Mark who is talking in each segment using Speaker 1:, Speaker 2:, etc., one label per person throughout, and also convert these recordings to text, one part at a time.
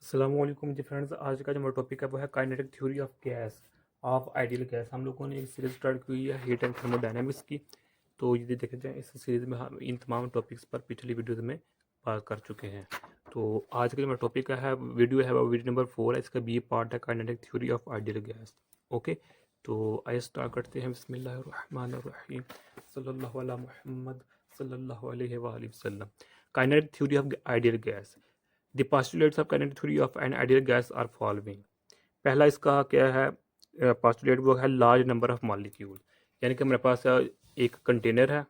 Speaker 1: अस्सलामुअलैकुम जी फ्रेंड्स, आज का जो हमारा टॉपिक है वो है kinetic theory of gas off ideal gas. हम लोगों ने एक सीरीज स्टार्ट की हुई है हीट एंड थर्मोडायनेमिक्स की। तो यदि देखे जाए इस सीरीज में हम इन तमाम टॉपिक्स पर पिछली वीडियोज में बात कर चुके हैं। तो आज का जो हमारा टॉपिक है वो वीडियो नंबर 4 है। इसका बी पार्ट है kinetic theory of ideal gas. Okay, तो आइए स्टार्ट करते हैं। बिस्मिल्लाहिर्रहमानिर्रहीम, सल्लल्लाहु अला मुहम्मद सल्लल्लाहु अलैहि वसल्लम। Kinetic theory of ideal gas. The postulates of kinetic theory of an ideal gas are following। पहला इसका क्या है postulate, वो है लार्ज नंबर ऑफ मॉलिक्यूल। यानी कि हमारे पास एक कंटेनर है,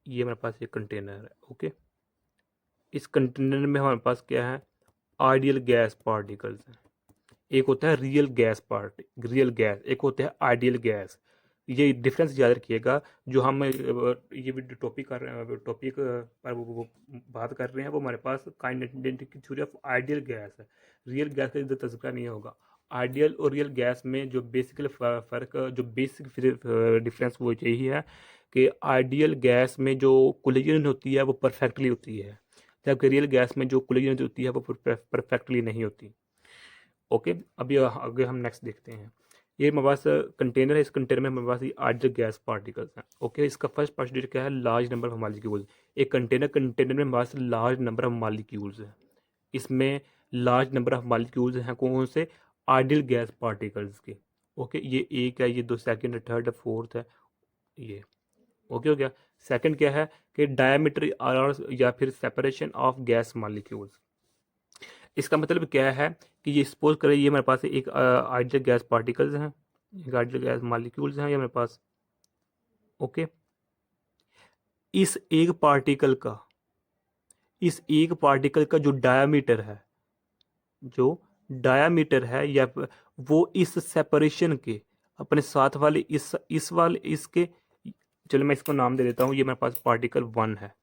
Speaker 1: ये हमारे पास एक कंटेनर है। ओके, इस कंटेनर में हमारे पास क्या है, आइडियल गैस पार्टिकल्स हैं। एक होता है रियल गैस, एक होता है आइडियल गैस। ये डिफरेंस याद रखिएगा। जो हम ये वीडियो टॉपिक कर रहे हैं, टॉपिक पर वो बात कर रहे हैं, वो हमारे पास kinetic theory of ideal gas है। रियल गैस का इधर तज़किरा नहीं होगा। आइडियल और रियल गैस में जो बेसिकल फ़र्क, जो बेसिक डिफरेंस वो यही है कि आइडियल गैस में जो कोलिजन होती है वो परफेक्टली होती है, जबकि रियल गैस में जो कोलिजन होती है वो परफेक्टली नहीं होती। ओके, अभी आगे हम नेक्स्ट देखते हैं। ये हमारे पास कंटेनर है, इस कंटेनर में हमारे पास ये आइडियल गैस पार्टिकल्स हैं। ओके, इसका फर्स्ट पोस्टुलेट क्या है, लार्ज नंबर ऑफ मॉलिक्यूल्स। एक कंटेनर में हमारे पास लार्ज नंबर ऑफ मॉलिक्यूल्स हैं। इसमें लार्ज नंबर ऑफ मॉलिक्यूल्स हैं कौन से, आइडियल गैस पार्टिकल्स के। ओके, ये एक है, ये दो, सेकंड है, थर्ड है, फोर्थ है, ये ओके हो गया। सेकंड क्या है कि डायमीटर या फिर सेपरेशन ऑफ गैस मॉलिक्यूल्स। इसका मतलब क्या है कि ये सपोज करें ये हमारे पास एक आइडियल गैस पार्टिकल्स हैं, एक आइडियल गैस मॉलिक्यूल्स हैं ये हमारे पास। ओके, इस एक पार्टिकल का जो डायामीटर है, या वो इस सेपरेशन के अपने साथ वाले इस वाले इसके, चलो मैं इसको नाम दे देता हूँ। ये मेरे पास पार्टिकल 1 है।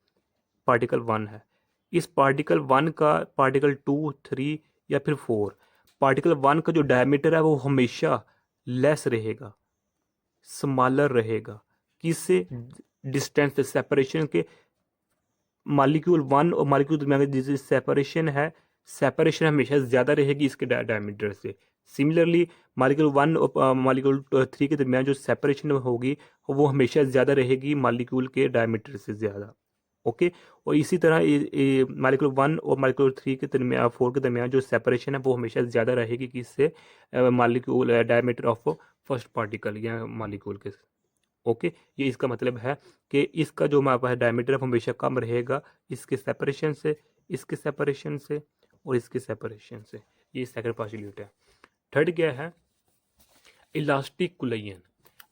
Speaker 1: इस पार्टिकल 1 का पार्टिकल 2, 3 या फिर 4, पार्टिकल 1 का जो डायमीटर है वो हमेशा लेस रहेगा, स्मॉलर रहेगा। किससे, डिस्टेंस से, सेपरेशन के। मॉलिक्यूल 1 और मॉलिक्यूल में जिस सेपरेशन हमेशा ज़्यादा रहेगी इसके डायमीटर से। सिमिलरली मॉलिक्यूल 1 और मॉलिक्यूल 3 के दरमियान जो सेपरेशन होगी वो हमेशा ज़्यादा रहेगी मॉलिक्यूल के डायमीटर से ज़्यादा। ओके, और इसी तरह मॉलिक्यूल 1 और मॉलिक्यूल 3 के दरमियान 4 के दरमियान जो सेपरेशन है वो हमेशा ज़्यादा रहेगी किससे, molecule diameter of first particle या मॉलिक्यूल के। ओके, ये इसका मतलब है कि इसका जो हमारे पास डायमीटर है वो हमेशा कम रहेगा इसके सेपरेशन से, इसके सेपरेशन से और इसके सेपरेशन से। ये सेकंड पोस्टुलेट है। थर्ड क्या है, इलास्टिक कोलिजन।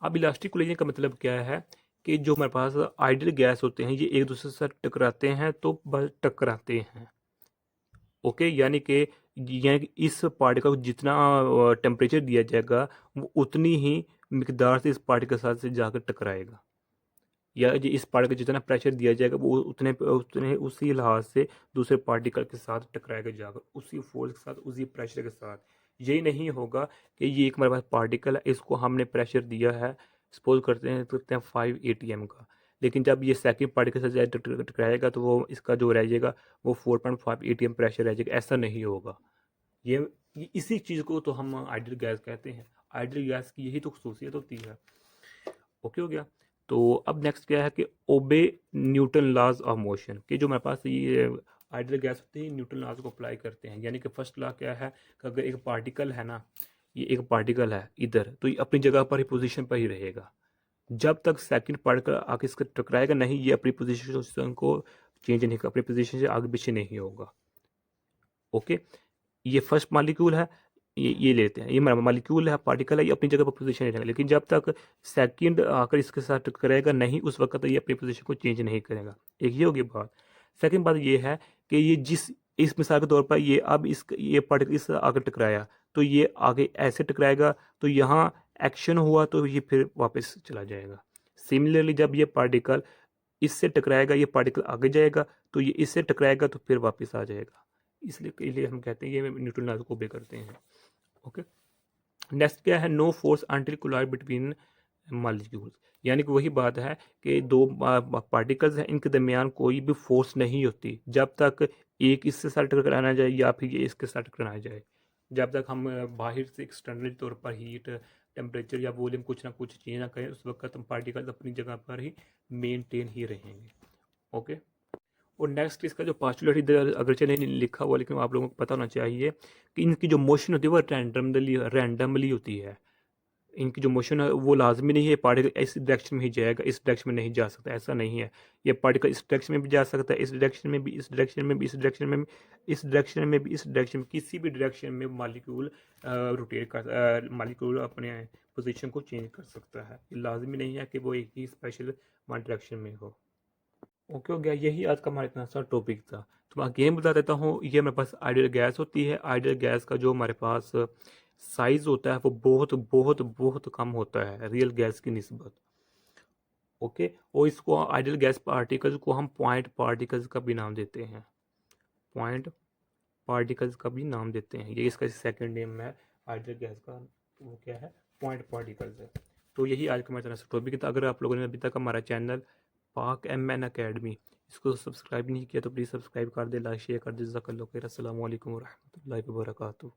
Speaker 1: अब इलास्टिक कोलिजन का मतलब क्या है कि जो हमारे पास आइडियल गैस होते हैं ये एक दूसरे से टकराते हैं तो बस टकराते हैं। ओके, यानी कि इस पार्टिकल को जितना टेम्परेचर दिया जाएगा वो उतनी ही मिकदार से इस पार्टिकल के साथ से जाकर टकराएगा, या इस पार्टिकल जितना प्रेशर दिया जाएगा वो उतने उतने उसी लिहाज से दूसरे पार्टिकल के साथ टकराएगा जाकर, उसी फोर्स के साथ, उसी प्रेशर के साथ। यही नहीं होगा कि ये एक हमारे पास पार्टिकल है, इसको हमने प्रेशर दिया है, सपोज करते हैं 5 ATM का, लेकिन जब ये सेकंड पार्टिकल से टकराएगा तो वो इसका जो रह जाएगा वो 4.5 ATM प्रेशर रह जाएगा। ऐसा नहीं होगा। ये इसी चीज़ को तो हम आइडियल गैस कहते हैं। आइडियल गैस की यही तो खसूसियत होती है। ओके हो गया। तो अब नेक्स्ट क्या है कि ओबे न्यूटन लॉज ऑफ मोशन, कि जो हमारे पास ये आइडियल गैस होती है न्यूटन लॉज को अप्लाई करते हैं। यानी कि फर्स्ट लॉ क्या है कि अगर एक पार्टिकल है ना, ये एक पार्टिकल है इधर, तो ये अपनी जगह पर ही, पोजीशन पर ही रहेगा जब तक सेकंड पार्टिकल आके इसका टकराएगा नहीं। ये अपनी पोजीशन को चेंज नहीं कर, अपनी पोजीशन से आगे पीछे नहीं होगा। ओके, ये फर्स्ट मॉलिक्यूल है, ये लेते हैं, ये मॉलिक्यूल है, पार्टिकल है, ये अपनी जगह पर पोजीशन रहेगा, लेकिन जब तक सेकंड आकर इसके साथ टकराएगा नहीं उस वक्त तक ये अपनी पोजीशन को चेंज नहीं करेगा। एक ये होगी बात। सेकंड बात ये है कि ये इस मिसाल के तौर पर ये पार्टिकल इस आकर टकराया तो ये आगे ऐसे टकराएगा, तो यहाँ एक्शन हुआ तो ये फिर वापस चला जाएगा। सिमिलरली जब ये पार्टिकल इससे टकराएगा, ये पार्टिकल आगे जाएगा, तो ये इससे टकराएगा तो फिर वापस आ जाएगा। इसलिए हम कहते हैं ये न्यूटन लॉ को ओबे करते हैं। ओके, नेक्स्ट क्या है, no force until collide between molecules. यानी कि वही बात है कि दो पार्टिकल्स हैं, इनके दरमियान कोई भी फोर्स नहीं होती जब तक एक इससे साथ टकराना जाए या फिर ये इसके साथ टकराना जाए। जब तक हम बाहर से एक्सटर्नल तौर पर हीट, टेम्परेचर या वॉल्यूम कुछ ना कुछ चेंज ना करें, उस वक्त हम पार्टिकल्स अपनी जगह पर ही मेनटेन ही रहेंगे। ओके। और नेक्स्ट इसका जो पास्टुलेट इधर अगरचे नहीं लिखा हुआ, लेकिन आप लोगों को पता होना चाहिए कि इनकी जो मोशन होती है वो रैंडमली होती है। इनकी जो मोशन है वो लाजमी नहीं है पार्टिकल इस डायरेक्शन में ही जाएगा, इस डायरेक्शन में नहीं जा सकता, ऐसा नहीं है। ये पार्टिकल इस डायरेक्शन में भी जा सकता है, इस डायरेक्शन में भी, इस डायरेक्शन में भी, इस डायरेक्शन में भी, इस डायरेक्शन में भी, इस डायरेक्शन में, किसी भी डायरेक्शन में मालिक्यूल रोटेट कर, मालिक्यूल अपने पोजीशन को चेंज कर सकता है। लाजमी नहीं है कि वो एक ही स्पेशल वन डायरेक्शन में हो। ओके हो गया, यही आज का हमारा इतना सा टॉपिक था। तो मैं अगेन बता देता हूँ, ये हमारे पास आइडियल गैस होती है। आइडियल गैस का जो हमारे पास साइज होता है वो बहुत बहुत बहुत कम होता है रियल गैस की निस्बत। ओके। और इसको आइडियल गैस पार्टिकल्स को हम पॉइंट पार्टिकल्स का भी नाम देते हैं। पॉइंट पार्टिकल्स का भी नाम देते हैं, ये इसका सेकंड नेम है आइडियल गैस का। वो क्या है? पॉइंट पार्टिकल्स है। तो यही आज का हमारा चैनल टॉपिक था। अगर आप लोगों ने अभी तक हमारा चैनल पाक एम एन अकेडमी इसको सब्सक्राइब नहीं किया तो प्लीज़ सब्सक्राइब कर दे, लाइक शेयर कर दे। जज़ाकल्लाहु खैर। अस्सलामु अलैकुम वरहमतुल्लाहि वबरकातुहू।